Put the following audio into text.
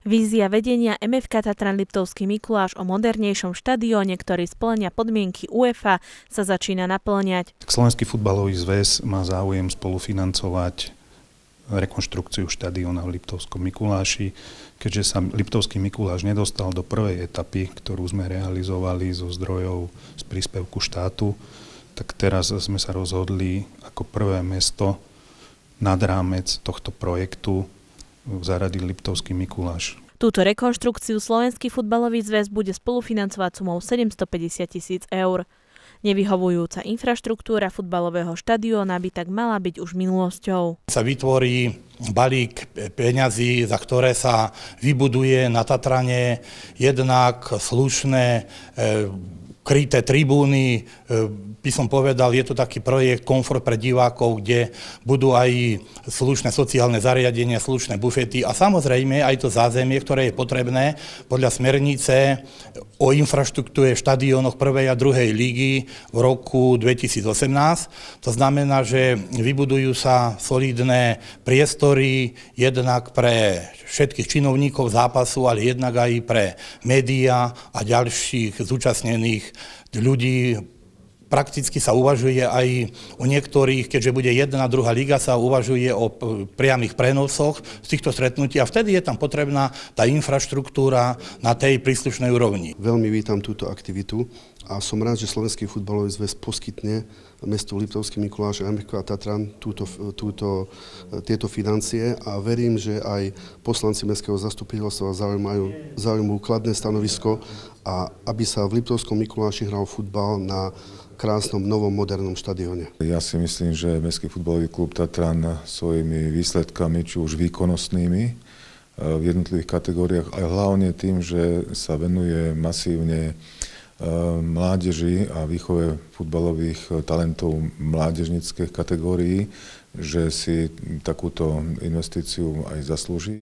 Vízia vedenia MFK Tatran Liptovský Mikuláš o modernejšom štadióne, ktorý spĺňa podmienky UEFA, sa začína naplňať. Slovenský futbalový zväz má záujem spolufinancovať rekonštrukciu štadióna v Liptovskom Mikuláši. Keďže sa Liptovský Mikuláš nedostal do prvej etapy, ktorú sme realizovali zo zdrojov z príspevku štátu, tak teraz sme sa rozhodli ako prvé mesto nad rámec tohto projektu zaradiť Liptovský Mikuláš. Túto rekonštrukciu Slovenský futbalový zväz bude spolufinancovať sumou 750 000 eur. Nevyhovujúca infraštruktúra futbalového štadióna by tak mala byť už minulosťou. Sa vytvorí balík peňazí, za ktoré sa vybuduje na Tatrane jednak slušné kryté tribúny, by som povedal, je to taký projekt Komfort pre divákov, kde budú aj slušné sociálne zariadenia, slušné bufety a samozrejme aj to zázemie, ktoré je potrebné podľa smernice o infraštruktúre v štadiónoch prvej a druhej lígy v roku 2018. To znamená, že vybudujú sa solidné priestory jednak pre všetkých činovníkov zápasu, ale jednak aj pre médiá a ďalších zúčastnených ľudí. Prakticky sa uvažuje aj o niektorých, keďže bude jedna, druhá liga, sa uvažuje o priamych prenosoch z týchto stretnutí a vtedy je tam potrebná tá infraštruktúra na tej príslušnej úrovni. Veľmi vítam túto aktivitu a som rád, že Slovenský futbalový zväz poskytne mestu Liptovský Mikuláš a MFK Tatran tieto financie a verím, že aj poslanci mestského zastupiteľstva zaujímajú kladné stanovisko a aby sa v Liptovskom Mikuláši hral futbal na krásnom, novom, modernom štadióne. Ja si myslím, že Mestský futbalový klub Tatran svojimi výsledkami, či už výkonnostnými v jednotlivých kategóriách, aj hlavne tým, že sa venuje masívne mládeži a výchove futbalových talentov mládežníckych kategórií, že si takúto investíciu aj zaslúži.